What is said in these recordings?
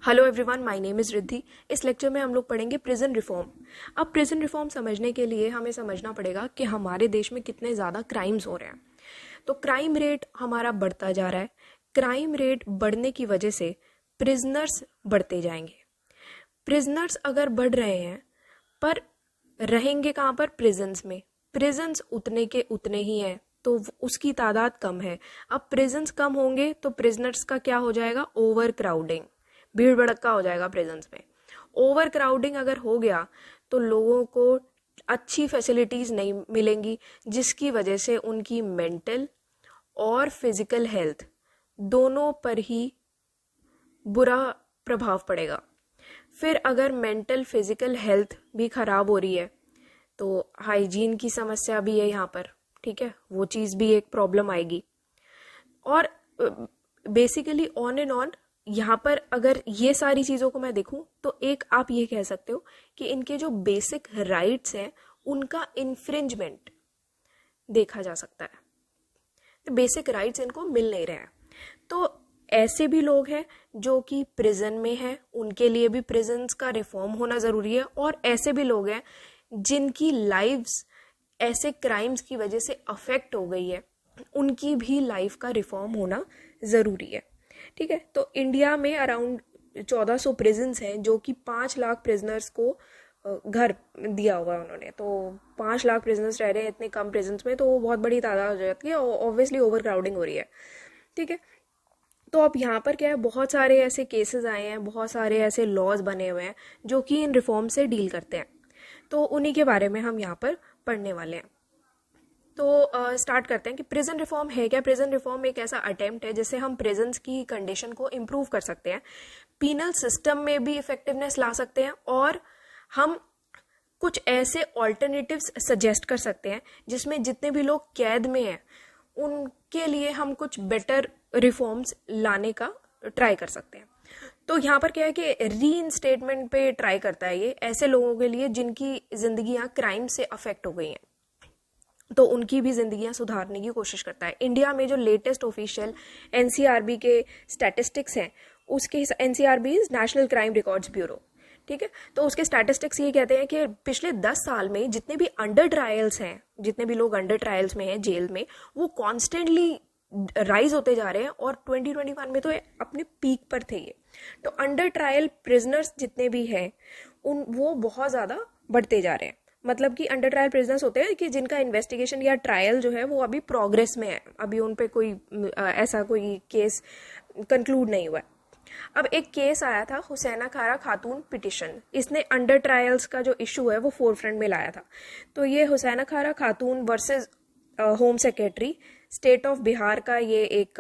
Hello everyone, my name is Riddhi. इस lecture में हम लोग पढ़ेंगे प्रिजन रिफॉर्म। अब प्रिजन रिफॉर्म समझने के लिए हमें समझना पड़ेगा कि हमारे देश में कितने ज़्यादा क्राइम्स हो रहे हैं। तो क्राइम रेट हमारा बढ़ता जा रहा है। क्राइम रेट बढ़ने की वजह से प्रिजनर्स बढ़ते जाएंगे। प्रिजनर्स अगर बढ़ रहे हैं पर रहेंगे कहाँ पर? प्रिजन्स में। प्रिजन्स उतने के उतने ही हैं तो उसकी तादाद कम है। अब प्रिजन्स कम होंगे तो प्रिजनर्स का क्या हो जाएगा? ओवर क्राउडिंग, भीड़ भड़क्का हो जाएगा प्रिजन्स में। ओवर क्राउडिंग अगर हो गया तो लोगों को अच्छी फैसिलिटीज नहीं मिलेंगी, जिसकी वजह से उनकी मेंटल और फिजिकल हेल्थ दोनों पर ही बुरा प्रभाव पड़ेगा। फिर अगर मेंटल फिजिकल हेल्थ भी खराब हो रही है तो हाइजीन की समस्या भी है यहाँ पर, ठीक है, वो चीज़ भी एक प्रॉब्लम आएगी। और बेसिकली ऑन एंड ऑन यहाँ पर अगर ये सारी चीज़ों को मैं देखूं तो एक आप ये कह सकते हो कि इनके जो बेसिक राइट्स हैं उनका इन्फ्रिंजमेंट देखा जा सकता है। तो बेसिक राइट्स इनको मिल नहीं रहे हैं। तो ऐसे भी लोग हैं जो कि प्रिजन में हैं, उनके लिए भी प्रिजन्स का रिफॉर्म होना ज़रूरी है। और ऐसे भी लोग हैं जिनकी लाइव्स ऐसे क्राइम्स की वजह से अफेक्ट हो गई है, उनकी भी लाइफ का रिफॉर्म होना ज़रूरी है, ठीक है। तो इंडिया में अराउंड 1400 प्रिजन्स हैं जो कि 5 लाख प्रिजनर्स को घर दिया हुआ है उन्होंने। तो 5 लाख प्रिजनर्स रह रहे हैं इतने कम प्रिजन्स में, तो वो बहुत बड़ी तादाद हो जाती है। ऑब्वियसली ओवर क्राउडिंग हो रही है, ठीक है। तो अब यहाँ पर क्या है, बहुत सारे ऐसे केसेस आए हैं, बहुत सारे ऐसे लॉज बने हुए हैं जो कि इन रिफॉर्म से डील करते हैं। तो उन्हीं के बारे में हम यहाँ पर पढ़ने वाले हैं। तो स्टार्ट करते हैं कि प्रिजन रिफॉर्म है क्या। प्रिजन रिफॉर्म एक ऐसा अटेम्प्ट है जिससे हम प्रिजन्स की कंडीशन को इम्प्रूव कर सकते हैं, पीनल सिस्टम में भी इफेक्टिवनेस ला सकते हैं और हम कुछ ऐसे ऑल्टरनेटिव्स सजेस्ट कर सकते हैं जिसमें जितने भी लोग कैद में हैं उनके लिए हम कुछ बेटर रिफॉर्म्स लाने का ट्राई कर सकते हैं। तो यहाँ पर क्या है कि रीइंस्टेटमेंट पे ट्राई करता है ये ऐसे लोगों के लिए जिनकी जिंदगियां क्राइम से अफेक्ट हो गई हैं, तो उनकी भी जिंदगियां सुधारने की कोशिश करता है। इंडिया में जो लेटेस्ट ऑफिशियल एनसीआरबी के स्टैटिस्टिक्स हैं, उसके NCRB national crime records bureau, ठीक है। तो उसके स्टैटिस्टिक्स ये कहते हैं कि पिछले 10 साल में जितने भी अंडर ट्रायल्स हैं, जितने भी लोग अंडर ट्रायल्स में हैं जेल में, वो कॉन्स्टेंटली राइज होते जा रहे हैं और 2021 में तो अपने पीक पर थे ये। तो अंडर ट्रायल प्रिजनर्स जितने भी हैं वो बहुत ज़्यादा बढ़ते जा रहे हैं। मतलब कि अंडर ट्रायल प्रिजनर्स होते हैं कि जिनका इन्वेस्टिगेशन या ट्रायल जो है वो अभी प्रोग्रेस में है, अभी उन पे कोई ऐसा कोई केस कंक्लूड नहीं हुआ है। अब एक केस आया था हुसैना खारा खातून पिटिशन, इसने अंडर ट्रायल्स का जो इशू है वो फोरफ्रंट में लाया था। तो ये हुसैना खारा खातून versus home secretary state of Bihar का ये एक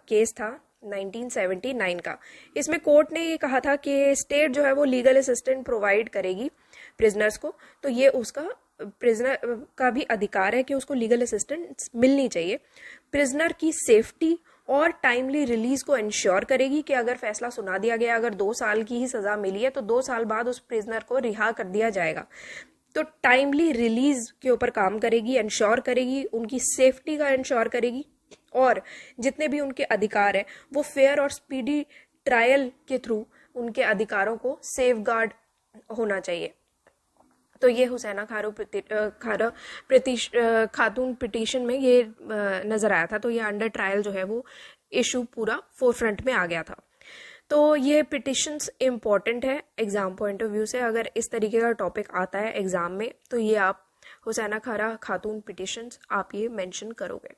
केस था 1979 का। इसमें कोर्ट ने ये कहा था कि स्टेट जो है वो लीगल असिस्टेंट प्रोवाइड करेगी प्रिजनर्स को, तो ये उसका प्रिजनर का भी अधिकार है कि उसको लीगल असिस्टेंस मिलनी चाहिए। प्रिजनर की सेफ्टी और टाइमली रिलीज को इंश्योर करेगी कि अगर फैसला सुना दिया गया, अगर 2 साल की ही सजा मिली है तो 2 साल बाद उस प्रिजनर को रिहा कर दिया जाएगा। तो टाइमली रिलीज के ऊपर काम करेगी, इंश्योर करेगी, उनकी सेफ्टी का इंश्योर करेगी और जितने भी उनके अधिकार है वो फेयर और स्पीडी ट्रायल के थ्रू उनके अधिकारों को सेफगार्ड होना चाहिए। तो ये हुसैना खातून पिटीशन में ये नजर आया था। तो ये अंडर ट्रायल जो है वो इशू पूरा फोरफ्रंट में आ गया था। तो ये पिटिशंस इम्पॉर्टेंट है एग्जाम पॉइंट ऑफ व्यू से। अगर इस तरीके का टॉपिक आता है एग्जाम में तो ये आप हुसैना खारा खातून पिटिशंस आप ये मेंशन करोगे।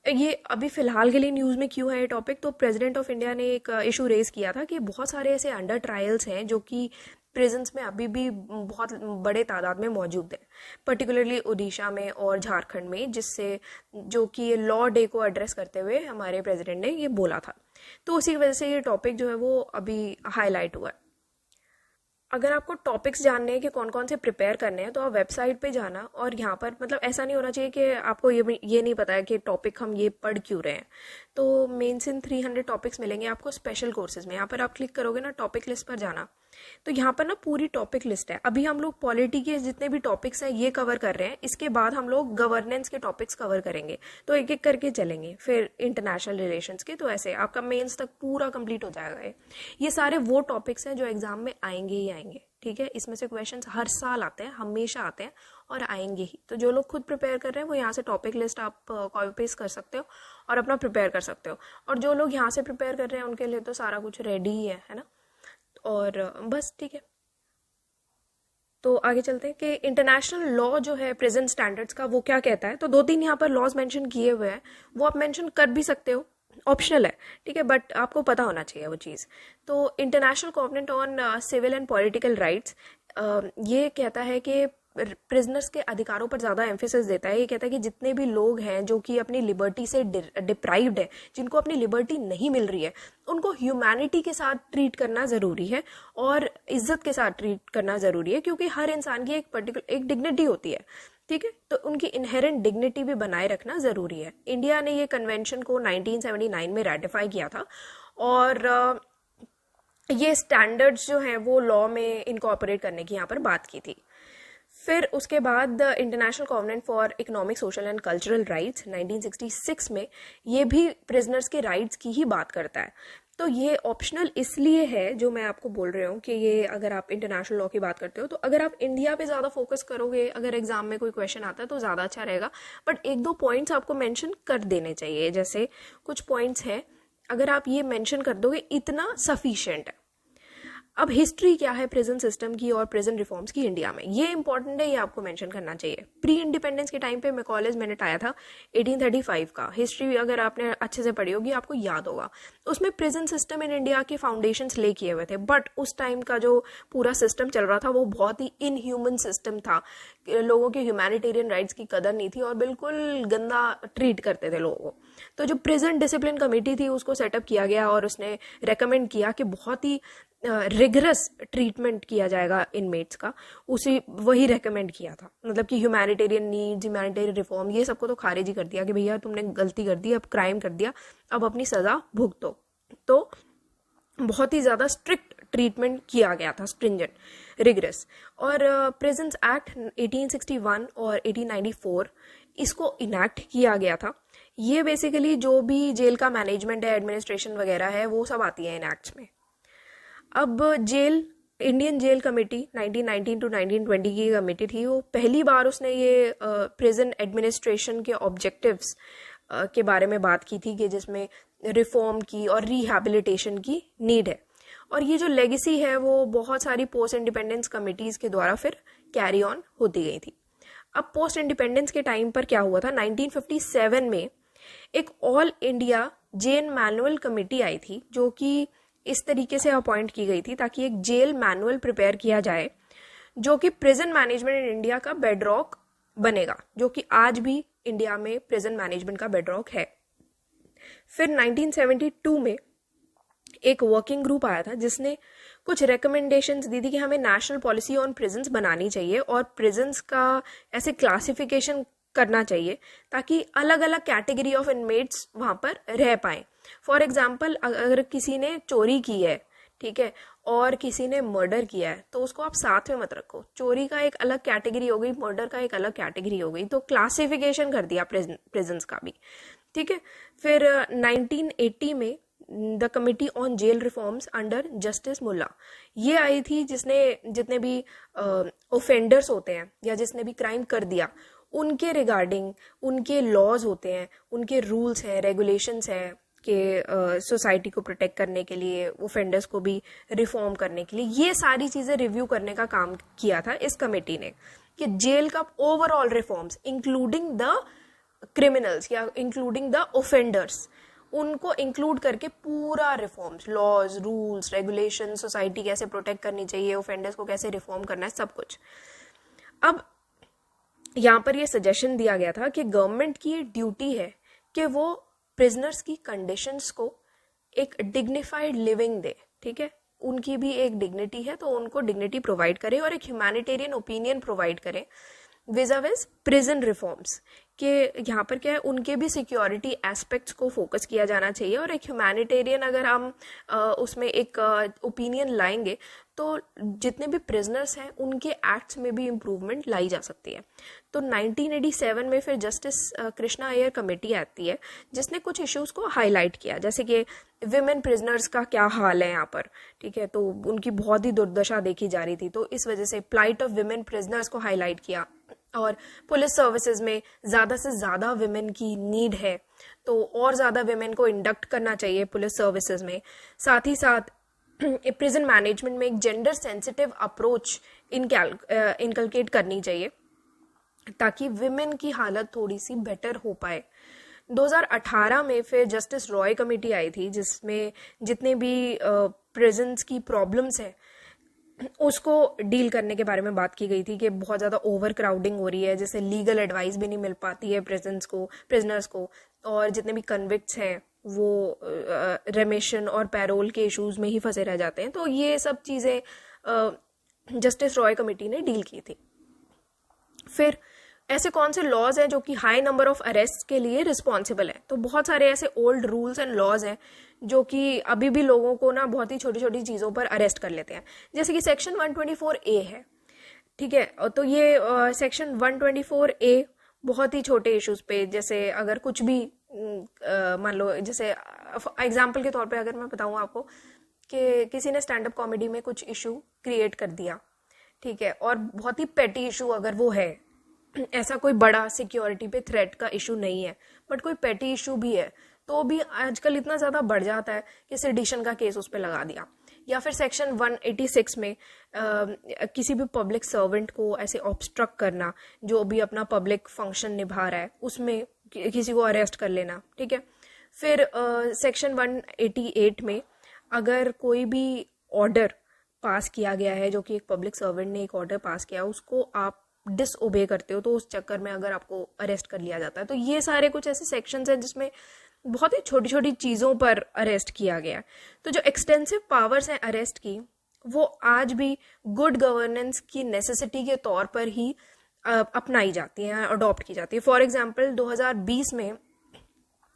ये अभी फिलहाल के लिए न्यूज़ में क्यों है ये टॉपिक? तो प्रेसिडेंट ऑफ इंडिया ने एक इशू रेज किया था कि बहुत सारे ऐसे अंडर ट्रायल्स हैं जो कि प्रिजन्स में अभी भी बहुत बड़े तादाद में मौजूद हैं, पर्टिकुलरली ओडिशा में और झारखंड में, जिससे जो कि लॉ डे को एड्रेस करते हुए हमारे प्रेसिडेंट ने ये बोला था। तो उसी वजह से ये टॉपिक जो है वो अभी हाईलाइट हुआ है। अगर आपको टॉपिक्स जानने हैं कि कौन कौन से प्रिपेयर करने हैं तो आप वेबसाइट पे जाना, और यहाँ पर मतलब ऐसा नहीं होना चाहिए कि आपको ये नहीं पता है कि टॉपिक हम ये पढ़ क्यों रहे हैं। तो मेंस इन 300 टॉपिक्स मिलेंगे आपको स्पेशल कोर्सेज में। यहाँ पर आप क्लिक करोगे ना, टॉपिक लिस्ट पर जाना, तो यहाँ पर ना पूरी टॉपिक लिस्ट है। अभी हम लोग पॉलिटी के जितने भी टॉपिक्स हैं ये कवर कर रहे हैं, इसके बाद हम लोग गवर्नेंस के टॉपिक्स कवर करेंगे, तो एक एक करके चलेंगे, फिर इंटरनेशनल रिलेशंस के, तो ऐसे आपका मेंस तक पूरा कंप्लीट हो जाएगा। ये सारे वो टॉपिक्स हैं जो एग्जाम में आएंगे ही आएंगे, ठीक है। इसमें से क्वेश्चंस हर साल आते हैं, हमेशा आते हैं और आएंगे ही। तो जो लोग खुद प्रिपेयर कर रहे हैं वो यहाँ से टॉपिक लिस्ट आप कॉपी पेस्ट कर सकते हो और अपना प्रिपेयर कर सकते हो। और जो लोग यहाँ से प्रिपेयर कर रहे हैं उनके लिए तो सारा कुछ रेडी ही है ना। और बस ठीक है, तो आगे चलते हैं कि इंटरनेशनल लॉ जो है प्रेजेंट स्टैंडर्ड्स का वो क्या कहता है। तो 2-3 यहाँ पर लॉज मेंशन किए हुए हैं, वो आप मेंशन कर भी सकते हो, ऑप्शनल है, ठीक है, बट आपको पता होना चाहिए वो चीज़। तो international covenant on civil and political rights ये कहता है कि प्रिजनर्स के अधिकारों पर ज़्यादा एम्फेसिस देता है। ये कहता है कि जितने भी लोग हैं जो कि अपनी लिबर्टी से डिप्राइव्ड है, जिनको अपनी लिबर्टी नहीं मिल रही है, उनको ह्यूमैनिटी के साथ ट्रीट करना ज़रूरी है और इज्जत के साथ ट्रीट करना ज़रूरी है, क्योंकि हर इंसान की एक डिग्निटी होती है, ठीक है। तो उनकी इनहेरेंट डिग्निटी भी बनाए रखना ज़रूरी है। इंडिया ने ये कन्वेंशन को 1979 में रेटिफाई किया था और ये स्टैंडर्ड्स जो हैं वो लॉ में इनकॉर्पोरेट करने की यहाँ पर बात की थी। फिर उसके बाद international covenant for economic, social and cultural rights 1966 में ये भी प्रिजनर्स के राइट्स की ही बात करता है। तो ये ऑप्शनल इसलिए है, जो मैं आपको बोल रही हूँ कि ये अगर आप इंटरनेशनल लॉ की बात करते हो तो अगर आप इंडिया पे ज़्यादा फोकस करोगे, अगर एग्जाम में कोई क्वेश्चन आता है तो ज़्यादा अच्छा रहेगा। बट 1-2 पॉइंट्स आपको मेंशन कर देने चाहिए, जैसे कुछ पॉइंट्स हैं, अगर आप ये मेंशन कर दोगे इतना सफिशिएंट है। अब हिस्ट्री क्या है प्रिजन सिस्टम की और प्रिजन रिफॉर्म्स की इंडिया में, ये इंपॉर्टेंट है, ये आपको मेंशन करना चाहिए। प्री इंडिपेंडेंस के टाइम पे मैकॉलेज मिनट आया था 1835 का। हिस्ट्री अगर आपने अच्छे से पढ़ी होगी आपको याद होगा। उसमें प्रिजन सिस्टम इन इंडिया के फाउंडेशंस ले किए हुए थे, बट उस टाइम का जो पूरा सिस्टम चल रहा था वो बहुत ही इनह्यूमन सिस्टम था। लोगों के ह्यूमैनिटेरियन राइट्स की कदर नहीं थी और बिल्कुल गंदा ट्रीट करते थे लोगों को। तो जो प्रिजन डिसिप्लिन कमेटी थी उसको सेटअप किया गया और उसने रेकमेंड किया कि बहुत ही रिगरस ट्रीटमेंट किया जाएगा इनमेट्स का, वही रेकमेंड किया था। मतलब कि ह्यूमैनिटेरियन नीड्स, ह्यूमैनिटेरियन रिफॉर्म, ये सबको तो खारिज ही कर दिया कि भैया तुमने गलती कर दी, अब क्राइम कर दिया, अब अपनी सजा भुगतो। तो बहुत ही ज़्यादा स्ट्रिक्ट ट्रीटमेंट किया गया था, स्ट्रिंजेंट, रिगरस। और प्रिजन्स एक्ट 1861 और 1894 इसको इनैक्ट किया गया था। ये बेसिकली जो भी जेल का मैनेजमेंट है, एडमिनिस्ट्रेशन वगैरह है, वो सब आती है इन एक्ट्स में। अब jail, Indian jail committee 1919 to 1920 की कमेटी थी, वो पहली बार उसने ये प्रिजन एडमिनिस्ट्रेशन के ऑब्जेक्टिव्स के बारे में बात की थी कि जिसमें रिफॉर्म की और रिहैबिलिटेशन की नीड है। और ये जो लेगेसी है वो बहुत सारी पोस्ट इंडिपेंडेंस कमिटीज के द्वारा फिर कैरी ऑन होती गई थी। अब पोस्ट इंडिपेंडेंस के टाइम पर क्या हुआ था, 1957 में एक all India jail manual committee आई थी, जो कि इस तरीके से अपॉइंट की गई थी ताकि एक जेल मैनुअल प्रिपेयर किया जाए जो कि प्रिजन मैनेजमेंट इन इंडिया का बेडरॉक बनेगा, जो कि आज भी इंडिया में प्रिजन मैनेजमेंट का बेडरॉक है। फिर 1972 में एक वर्किंग ग्रुप आया था जिसने कुछ रिकमेंडेशंस दी थी कि हमें नेशनल पॉलिसी ऑन प्रिजन्स बनानी चाहिए और प्रिजन्स का ऐसे क्लासिफिकेशन करना चाहिए ताकि अलग अलग कैटेगरी ऑफ इनमेट्स वहां पर रह पाए। फॉर एग्जाम्पल, अगर किसी ने चोरी की है, ठीक है, और किसी ने मर्डर किया है, तो उसको आप साथ में मत रखो। चोरी का एक अलग कैटेगरी हो गई, मर्डर का एक अलग कैटेगरी हो गई, तो क्लासिफिकेशन कर दिया प्रिजन्स का भी, ठीक है। फिर 1980 में the committee on jail reforms under justice Mulla ये आई थी, जिसने जितने भी ऑफेंडर्स होते हैं या जिसने भी क्राइम कर दिया उनके रिगार्डिंग उनके लॉज होते हैं, उनके रूल्स हैं, रेगुलेशंस हैं कि सोसाइटी को प्रोटेक्ट करने के लिए, ऑफेंडर्स को भी रिफॉर्म करने के लिए, ये सारी चीज़ें रिव्यू करने का काम किया था इस कमेटी ने कि जेल का overall reforms including the criminals या इंक्लूडिंग द ऑफेंडर्स, उनको इंक्लूड करके पूरा reforms, laws, rules, regulation, society कैसे प्रोटेक्ट करनी चाहिए, ऑफेंडर्स को कैसे रिफॉर्म करना है, सब कुछ। अब यहाँ पर ये सजेशन दिया गया था कि गवर्नमेंट की ये ड्यूटी है कि वो प्रिजनर्स की कंडीशंस को एक डिग्निफाइड लिविंग दे, ठीक है, उनकी भी एक डिग्निटी है, तो उनको डिग्निटी प्रोवाइड करें और एक ह्यूमैनिटेरियन ओपिनियन प्रोवाइड करें विज़ प्रिजन रिफॉर्म्स के। यहाँ पर क्या है, उनके भी सिक्योरिटी एस्पेक्ट्स को फोकस किया जाना चाहिए और एक ह्यूमैनिटेरियन अगर हम उसमें एक ओपिनियन लाएंगे तो जितने भी प्रिजनर्स हैं उनके एक्ट्स में भी इम्प्रूवमेंट लाई जा सकती है। तो 1987 में फिर जस्टिस कृष्णा अय्यर कमेटी आती है जिसने कुछ इश्यूज को हाईलाइट किया, जैसे कि विमेन प्रिजनर्स का क्या हाल है यहाँ पर, ठीक है, तो उनकी बहुत ही दुर्दशा देखी जा रही थी, तो इस वजह से प्लाइट ऑफ विमेन प्रिजनर्स को हाईलाइट किया। और पुलिस सर्विसेज में ज़्यादा से ज़्यादा विमेन की नीड है, तो और ज़्यादा विमेन को इंडक्ट करना चाहिए पुलिस सर्विसेज में। साथ ही साथ प्रिजन मैनेजमेंट में एक जेंडर सेंसिटिव अप्रोच इनकलकेट करनी चाहिए ताकि विमेन की हालत थोड़ी सी बेटर हो पाए। 2018 में फिर जस्टिस रॉय कमेटी आई थी जिसमें जितने भी प्रिजन्स की प्रॉब्लम्स हैं उसको डील करने के बारे में बात की गई थी कि बहुत ज़्यादा ओवर क्राउडिंग हो रही है, जैसे लीगल एडवाइस भी नहीं मिल पाती है प्रिजनर्स को, और जितने भी कन्विक्ट्स हैं वो रेमिशन और पैरोल के इश्यूज में ही फंसे रह जाते हैं। तो ये सब चीज़ें जस्टिस रॉय कमेटी ने डील की थी। फिर ऐसे कौन से लॉज हैं जो कि हाई नंबर ऑफ अरेस्ट के लिए रिस्पॉन्सिबल हैं, तो बहुत सारे ऐसे ओल्ड रूल्स एंड लॉज हैं जो कि अभी भी लोगों को ना बहुत ही छोटी छोटी चीज़ों पर अरेस्ट कर लेते हैं, जैसे कि सेक्शन 124A है, ठीक है। तो ये सेक्शन 124A बहुत ही छोटे इश्यूज पे, जैसे अगर कुछ भी मान लो, जैसे एग्जाम्पल के तौर पे अगर मैं बताऊँ आपको कि किसी ने स्टैंड अप कॉमेडी में कुछ इशू क्रिएट कर दिया, ठीक है, और बहुत ही पेटी इशू अगर वो है, ऐसा कोई बड़ा सिक्योरिटी पे थ्रेट का इशू नहीं है, बट कोई पेटी इशू भी है, तो भी आजकल इतना ज़्यादा बढ़ जाता है कि सेडिशन का केस उस पर लगा दिया। या फिर सेक्शन 186 में किसी भी पब्लिक सर्वेंट को ऐसे ऑब्स्ट्रक्ट करना जो भी अपना पब्लिक फंक्शन निभा रहा है, उसमें किसी को अरेस्ट कर लेना, ठीक है। फिर सेक्शन 188 में अगर कोई भी ऑर्डर पास किया गया है, जो कि एक पब्लिक सर्वेंट ने एक ऑर्डर पास किया, उसको आप डिसओबे करते हो तो उस चक्कर में अगर आपको अरेस्ट कर लिया जाता है। तो ये सारे कुछ ऐसे सेक्शंस हैं जिसमें बहुत ही छोटी छोटी चीज़ों पर अरेस्ट किया गया है। तो जो एक्सटेंसिव पावर्स हैं अरेस्ट की, वो आज भी गुड गवर्नेंस की नेसेसिटी के तौर पर ही अपनाई जाती हैं, अडॉप्ट की जाती है। फॉर एग्जाम्पल 2020 में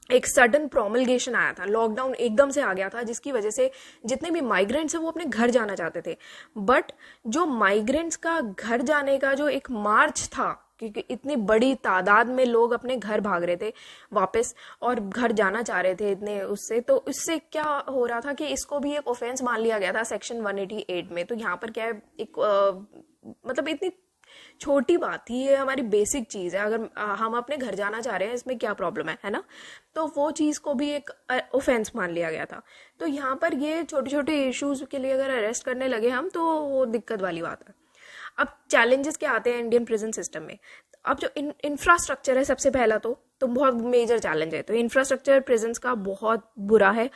एक सडन प्रोमलगेशन आया था, लॉकडाउन एकदम से आ गया था, जिसकी वजह से जितने भी माइग्रेंट्स हैं वो अपने घर जाना चाहते थे, बट जो माइग्रेंट्स का घर जाने का जो एक मार्च था, क्योंकि इतनी बड़ी तादाद में लोग अपने घर भाग रहे थे वापस और घर जाना चाह रहे थे इतने उससे, तो इससे क्या हो रहा था कि इसको भी एक ऑफेंस मान लिया गया था सेक्शन 188 में। तो यहाँ पर क्या है, एक मतलब इतनी छोटी बात थी, ये हमारी बेसिक चीज़ है, अगर हम अपने घर जाना चाह रहे हैं इसमें क्या प्रॉब्लम है ना, तो वो चीज़ को भी एक ऑफेंस मान लिया गया था। तो यहाँ पर ये छोटे छोटे इश्यूज के लिए अगर अरेस्ट करने लगे हम, तो वो दिक्कत वाली बात है। अब चैलेंजेस क्या आते हैं इंडियन प्रिजन सिस्टम में। अब जो इंफ्रास्ट्रक्चर है, सबसे पहला तो बहुत मेजर चैलेंज है। तो इंफ्रास्ट्रक्चर प्रिजन्स का बहुत बुरा है,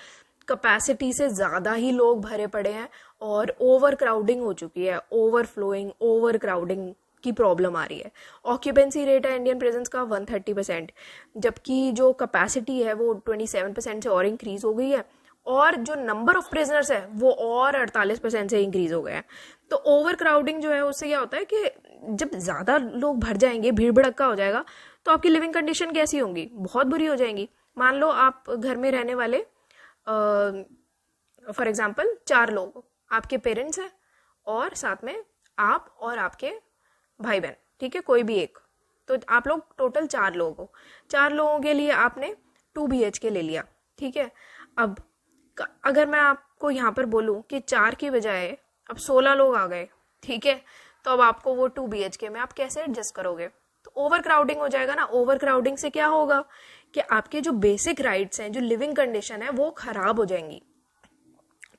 कैपेसिटी से ज़्यादा ही लोग भरे पड़े हैं और ओवर क्राउडिंग हो चुकी है, ओवरफ्लोइंग, ओवर क्राउडिंग की प्रॉब्लम आ रही है। ऑक्यूपेंसी रेट है इंडियन प्रिजन्स का 130%, जबकि जो कैपेसिटी है वो 27% से और इंक्रीज हो गई है, और जो नंबर ऑफ प्रिजनर्स है वो और 48% से इंक्रीज हो गया है। तो ओवर क्राउडिंग जो है उससे क्या होता है कि जब ज़्यादा लोग भर जाएंगे, भीड़ भड़क्का हो जाएगा, तो आपकी लिविंग कंडीशन कैसी होंगी, बहुत बुरी हो जाएंगी। मान लो आप घर में रहने वाले फॉर एग्जाम्पल 4 लोग, आपके पेरेंट्स हैं और साथ में आप और आपके भाई बहन, ठीक है, कोई भी एक, तो आप लोग टोटल 4 लोग हो। 4 लोगों के लिए आपने 2 BHK ले लिया, ठीक है। अब अगर मैं आपको यहाँ पर बोलूँ कि 4 की बजाय अब 16 लोग आ गए, ठीक है, तो अब आपको वो 2 BHK में आप कैसे एडजस्ट करोगे? तो ओवर क्राउडिंग हो जाएगा ना। ओवर क्राउडिंग से क्या होगा कि आपके जो बेसिक राइट्स हैं, जो लिविंग कंडीशन है, वो खराब हो जाएंगी।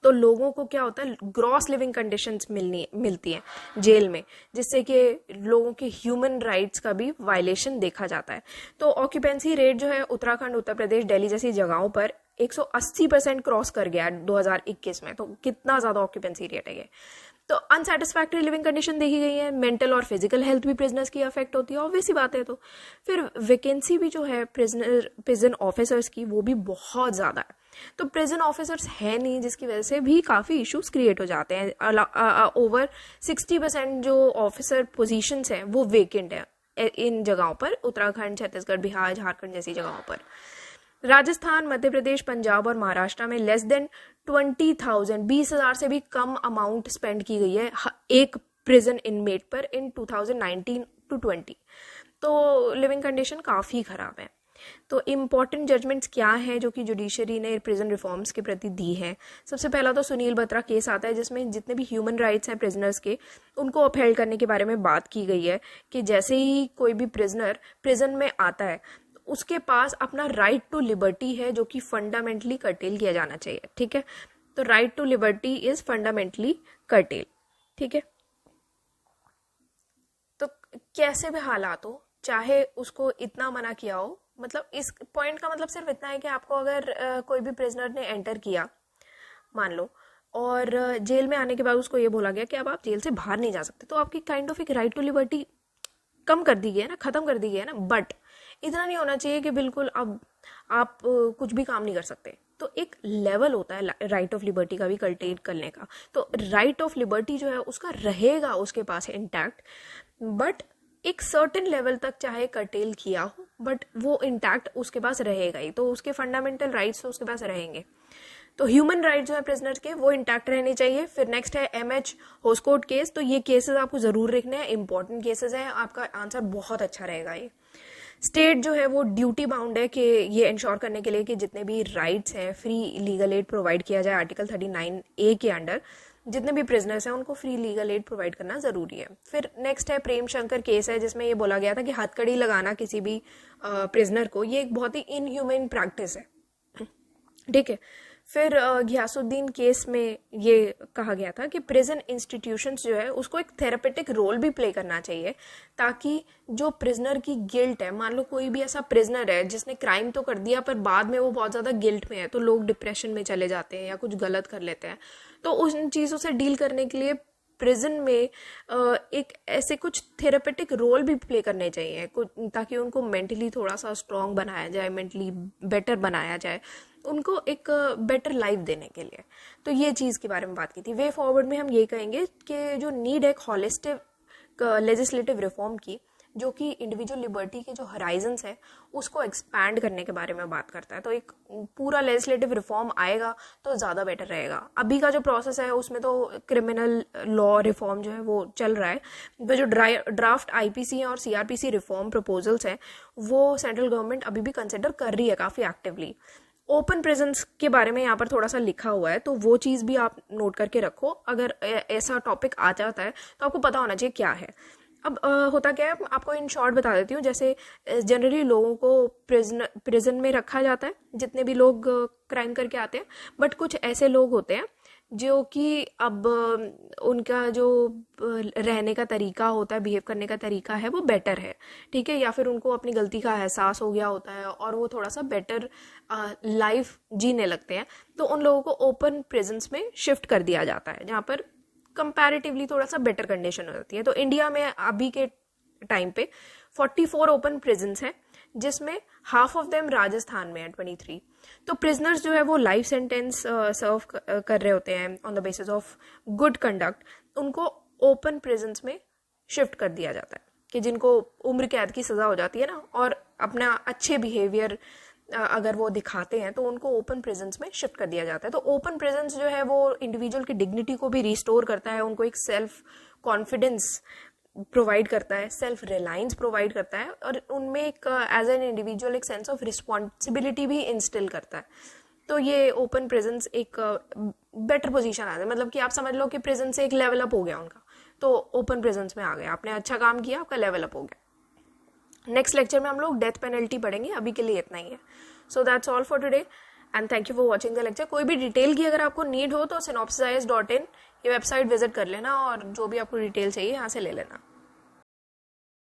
तो लोगों को क्या होता है, ग्रॉस लिविंग कंडीशंस मिलती हैं जेल में, जिससे कि लोगों के ह्यूमन राइट्स का भी वायलेशन देखा जाता है। तो ऑक्यूपेंसी रेट जो है उत्तराखंड, उत्तर प्रदेश, दिल्ली जैसी जगहों पर 180% क्रॉस कर गया 2021 में। तो कितना ज़्यादा ऑक्यूपेंसी रेट है ये। तो अनसेटिस्फैक्टरी लिविंग कंडीशन देखी गई है, मेंटल और फिजिकल हेल्थ भी प्रिजनर्स की अफेक्ट होती है, ऑब्वियस सी बात है। तो फिर वैकेंसी भी जो है प्रिजन ऑफिसर्स की, वो भी बहुत ज़्यादा है। तो प्रिजन ऑफिसर्स है नहीं, जिसकी वजह से भी काफ़ी इश्यूज क्रिएट हो जाते हैं। ओवर 60% जो ऑफिसर पोजीशंस हैं वो वेकेंट है इन जगहों पर, उत्तराखंड, छत्तीसगढ़, बिहार, झारखंड जैसी जगहों पर। राजस्थान, मध्य प्रदेश, पंजाब और महाराष्ट्र में लेस देन 20,000 20,000 से भी कम अमाउंट स्पेंड की गई है एक प्रिजन इनमेट पर इन 2019 to 20। तो लिविंग कंडीशन काफ़ी ख़राब है। तो इम्पॉर्टेंट जजमेंट्स क्या हैं जो कि जुडिशरी ने प्रिजन रिफॉर्म्स के प्रति दी है? सबसे पहला तो सुनील बत्रा केस आता है, जिसमें जितने भी ह्यूमन राइट्स हैं प्रिजनर्स के, उनको अपहेल्ड करने के बारे में बात की गई है कि जैसे ही कोई भी प्रिजनर प्रिजन में आता है उसके पास अपना राइट टू लिबर्टी है जो कि फंडामेंटली कर्टेल किया जाना चाहिए। ठीक है, तो right to liberty is fundamentally curtail. ठीक है, तो कैसे भी हालात हो, चाहे उसको इतना मना किया हो, मतलब इस पॉइंट का मतलब सिर्फ इतना है कि आपको अगर कोई भी प्रिजनर ने एंटर किया मान लो, और जेल में आने के बाद उसको ये बोला गया कि अब आप जेल से बाहर नहीं जा सकते, तो आपकी काइंड ऑफ एक राइट टू लिबर्टी कम कर दी गई है ना, खत्म कर दी गई है ना। बट इतना नहीं होना चाहिए कि बिल्कुल अब आप कुछ भी काम नहीं कर सकते। तो एक लेवल होता है राइट ऑफ लिबर्टी का भी कल्टिवेट करने का। तो राइट ऑफ लिबर्टी जो है उसका रहेगा उसके पास इंटैक्ट, बट एक सर्टेन लेवल तक चाहे कर्टेल किया हो बट वो इंटैक्ट उसके पास रहेगा ही। तो उसके फंडामेंटल राइट्स तो उसके पास रहेंगे। तो ह्यूमन राइट्स जो है प्रिजनर्स के वो इंटैक्ट रहने चाहिए। फिर नेक्स्ट है MH होस्कोट केस। तो ये केसेस आपको जरूर लिखने हैं, इंपॉर्टेंट केसेस हैं, आपका आंसर बहुत अच्छा रहेगा। ये स्टेट जो है वो ड्यूटी बाउंड है कि ये इंश्योर करने के लिए कि जितने भी राइट्स हैं फ्री लीगल एड प्रोवाइड किया जाए। आर्टिकल 39A के अंडर जितने भी प्रिजनर्स हैं उनको फ्री लीगल एड प्रोवाइड करना जरूरी है। फिर नेक्स्ट है प्रेम शंकर केस है, जिसमें ये बोला गया था कि हथकड़ी लगाना किसी भी प्रिजनर को ये एक बहुत ही इनह्यूमन प्रैक्टिस है। ठीक है, फिर घियासुद्दीन केस में ये कहा गया था कि प्रिजन इंस्टीट्यूशंस जो है उसको एक थेरेपेटिक रोल भी प्ले करना चाहिए, ताकि जो प्रिजनर की गिल्ट है, मान लो कोई भी ऐसा प्रिजनर है जिसने क्राइम तो कर दिया पर बाद में वो बहुत ज़्यादा गिल्ट में है, तो लोग डिप्रेशन में चले जाते हैं या कुछ गलत कर लेते हैं। तो उन चीज़ों से डील करने के लिए प्रिजन में एक ऐसे कुछ थेरेपेटिक रोल भी प्ले करने चाहिए ताकि उनको मेंटली थोड़ा सा स्ट्रांग बनाया जाए, मेंटली बेटर बनाया जाए, उनको एक बेटर लाइफ देने के लिए। तो ये चीज़ के बारे में बात की थी। वे फॉरवर्ड में हम ये कहेंगे कि जो नीड है एक हॉलिस्टिक लेजिस्लेटिव रिफॉर्म की, जो कि इंडिविजुअल लिबर्टी के जो हराइजन्स है उसको एक्सपैंड करने के बारे में बात करता है। तो एक पूरा लेजिस्लेटिव रिफॉर्म आएगा तो ज़्यादा बेटर रहेगा। अभी का जो प्रोसेस है उसमें तो क्रिमिनल लॉ रिफॉर्म जो है वो चल रहा है। तो जो ड्राफ्ट IPC और CRPC रिफॉर्म प्रपोजल्स हैं वो सेंट्रल गवर्नमेंट अभी भी कंसिडर कर रही है काफ़ी एक्टिवली। ओपन प्रिजन्स के बारे में यहाँ पर थोड़ा सा लिखा हुआ है, तो वो चीज़ भी आप नोट करके रखो। अगर ऐसा टॉपिक आ जाता है तो आपको पता होना चाहिए क्या है। अब होता क्या है, आपको इन शॉर्ट बता देती हूँ। जैसे जनरली लोगों को प्रिजन में रखा जाता है जितने भी लोग क्राइम करके आते हैं, बट कुछ ऐसे लोग होते हैं जो कि अब उनका जो रहने का तरीका होता है, बिहेव करने का तरीका है वो बेटर है। ठीक है, या फिर उनको अपनी गलती का एहसास हो गया होता है और वो थोड़ा सा बेटर लाइफ जीने लगते हैं, तो उन लोगों को ओपन प्रिजन्स में शिफ्ट कर दिया जाता है, जहाँ पर कंपैरेटिवली थोड़ा सा बेटर कंडीशन हो जाती है। तो इंडिया में अभी के टाइम पे 44 ओपन प्रिजन्स हैं, जिसमें हाफ ऑफ देम राजस्थान में है 23। तो प्रिजनर्स जो है वो लाइफ सेंटेंस सर्व कर रहे होते हैं on the basis of good conduct, उनको ओपन प्रिजन्स में शिफ्ट कर दिया जाता है कि जिनको उम्र कैद की सजा हो जाती है ना, और अपना अच्छे बिहेवियर अगर वो दिखाते हैं तो उनको ओपन प्रिजन्स में शिफ्ट कर दिया जाता है। तो ओपन प्रिजन्स जो है वो इंडिविजुअल की डिग्निटी को भी रिस्टोर करता है, उनको एक सेल्फ कॉन्फिडेंस प्रोवाइड करता है, सेल्फ रिलायंस प्रोवाइड करता है, और उनमें एक एज एन इंडिविजुअल एक सेंस ऑफ रिस्पॉन्सिबिलिटी भी इंस्टिल करता है। तो ये ओपन प्रिजन्स एक बेटर पोजीशन आ जाए, मतलब कि आप समझ लो कि प्रिजन से एक लेवल अप हो गया उनका, तो ओपन प्रिजन्स में आ गया, आपने अच्छा काम किया, आपका लेवल अप हो गया। नेक्स्ट लेक्चर में हम लोग डेथ पेनल्टी पढ़ेंगे, अभी के लिए इतना ही है। So that's all for today and thank you for watching the lecture. कोई भी डिटेल की अगर आपको नीड हो तो synopsis.in ये वेबसाइट विजिट कर लेना और जो भी आपको डिटेल चाहिए यहाँ से ले लेना।